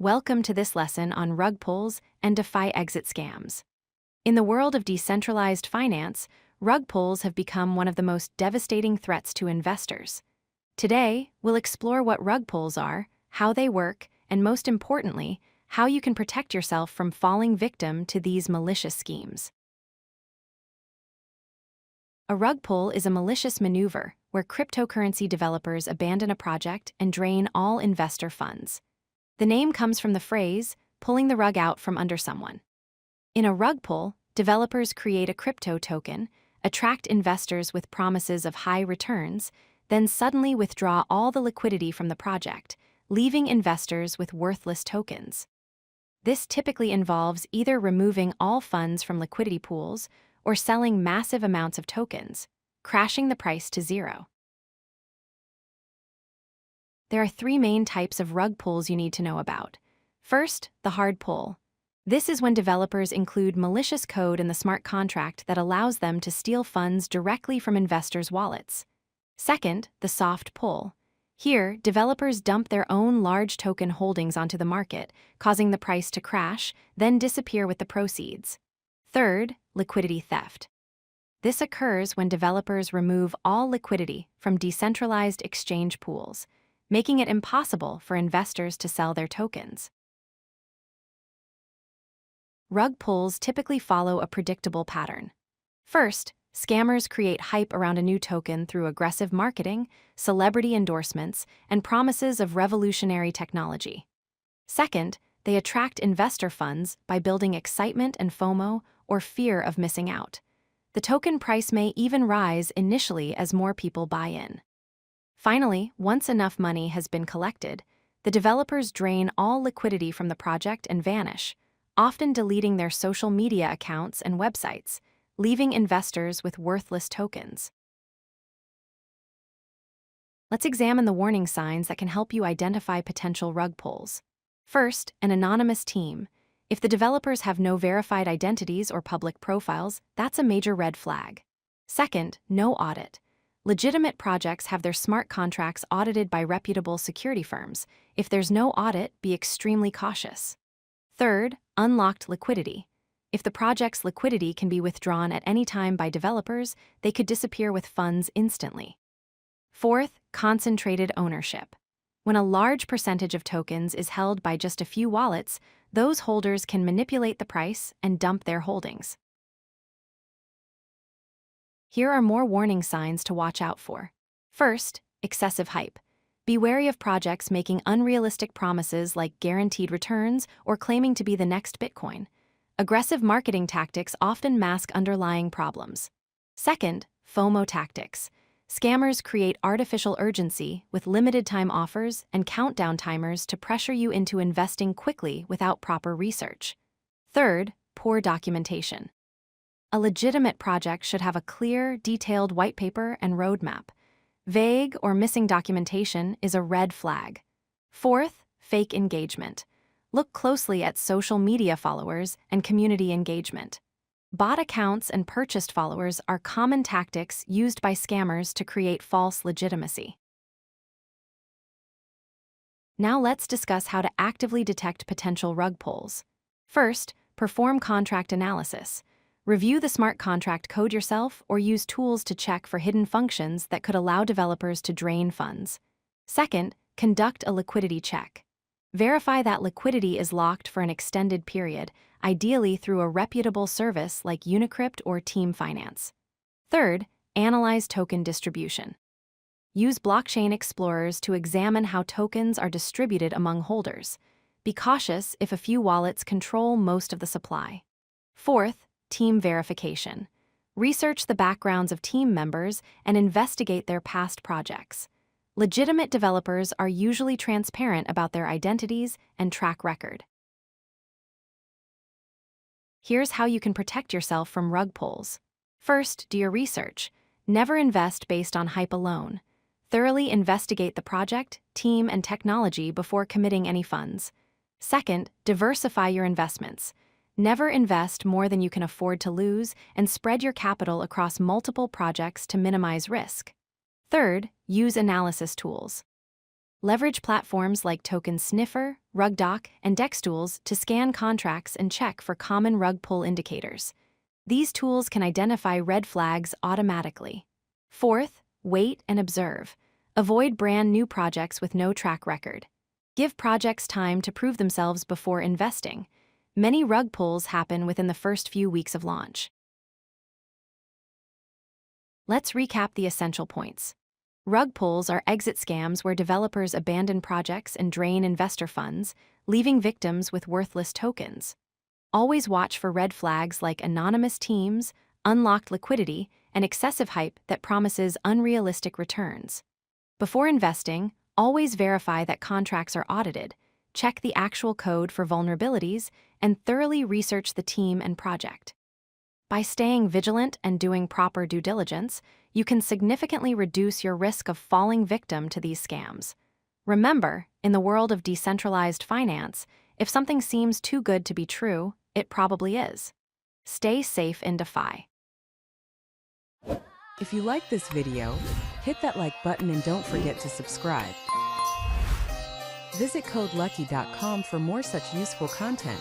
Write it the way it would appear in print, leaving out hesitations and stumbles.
Welcome to this lesson on rug pulls and DeFi exit scams. In the world of decentralized finance, rug pulls have become one of the most devastating threats to investors. Today, we'll explore what rug pulls are, how they work, and most importantly, how you can protect yourself from falling victim to these malicious schemes. A rug pull is a malicious maneuver where cryptocurrency developers abandon a project and drain all investor funds. The name comes from the phrase, pulling the rug out from under someone. In a rug pull, developers create a crypto token, attract investors with promises of high returns, then suddenly withdraw all the liquidity from the project, leaving investors with worthless tokens. This typically involves either removing all funds from liquidity pools or selling massive amounts of tokens, crashing the price to zero. There are three main types of rug pulls you need to know about. First, the hard pull. This is when developers include malicious code in the smart contract that allows them to steal funds directly from investors' wallets. Second, the soft pull. Here, developers dump their own large token holdings onto the market, causing the price to crash, then disappear with the proceeds. Third, liquidity theft. This occurs when developers remove all liquidity from decentralized exchange pools, making it impossible for investors to sell their tokens. Rug pulls typically follow a predictable pattern. First, scammers create hype around a new token through aggressive marketing, celebrity endorsements, and promises of revolutionary technology. Second, they attract investor funds by building excitement and FOMO, or fear of missing out. The token price may even rise initially as more people buy in. Finally, once enough money has been collected, the developers drain all liquidity from the project and vanish, often deleting their social media accounts and websites, leaving investors with worthless tokens. Let's examine the warning signs that can help you identify potential rug pulls. First, an anonymous team. If the developers have no verified identities or public profiles, that's a major red flag. Second, no audit. Legitimate projects have their smart contracts audited by reputable security firms. If there's no audit, be extremely cautious. Third, unlocked liquidity. If the project's liquidity can be withdrawn at any time by developers, they could disappear with funds instantly. Fourth, concentrated ownership. When a large percentage of tokens is held by just a few wallets, those holders can manipulate the price and dump their holdings. Here are more warning signs to watch out for. First, excessive hype. Be wary of projects making unrealistic promises like guaranteed returns or claiming to be the next Bitcoin. Aggressive marketing tactics often mask underlying problems. Second, FOMO tactics. Scammers create artificial urgency with limited-time offers and countdown timers to pressure you into investing quickly without proper research. Third, poor documentation. A legitimate project should have a clear, detailed white paper and roadmap. Vague or missing documentation is a red flag. Fourth, fake engagement. Look closely at social media followers and community engagement. Bot accounts and purchased followers are common tactics used by scammers to create false legitimacy. Now let's discuss how to actively detect potential rug pulls. First, perform contract analysis. Review the smart contract code yourself or use tools to check for hidden functions that could allow developers to drain funds. Second, conduct a liquidity check. Verify that liquidity is locked for an extended period, ideally through a reputable service like Unicrypt or Team Finance. Third, analyze token distribution. Use blockchain explorers to examine how tokens are distributed among holders. Be cautious if a few wallets control most of the supply. Fourth, team verification. Research the backgrounds of team members and investigate their past projects. Legitimate developers are usually transparent about their identities and track record. Here's how you can protect yourself from rug pulls. First, do your research. Never invest based on hype alone. Thoroughly investigate the project, team, and technology before committing any funds. Second, diversify your investments. Never invest more than you can afford to lose and spread your capital across multiple projects to minimize risk. Third, use analysis tools. Leverage platforms like Token Sniffer, RugDoc, and Dextools to scan contracts and check for common rug pull indicators. These tools can identify red flags automatically. Fourth, wait and observe. Avoid brand new projects with no track record. Give projects time to prove themselves before investing. Many rug pulls happen within the first few weeks of launch. Let's recap the essential points. Rug pulls are exit scams where developers abandon projects and drain investor funds, leaving victims with worthless tokens. Always watch for red flags like anonymous teams, unlocked liquidity, and excessive hype that promises unrealistic returns. Before investing, always verify that contracts are audited, check the actual code for vulnerabilities, and thoroughly research the team and project. By staying vigilant and doing proper due diligence, you can significantly reduce your risk of falling victim to these scams. Remember, in the world of decentralized finance, if something seems too good to be true, it probably is. Stay safe in DeFi. If you like this video, hit that like button and don't forget to subscribe. Visit codelucky.com for more such useful content.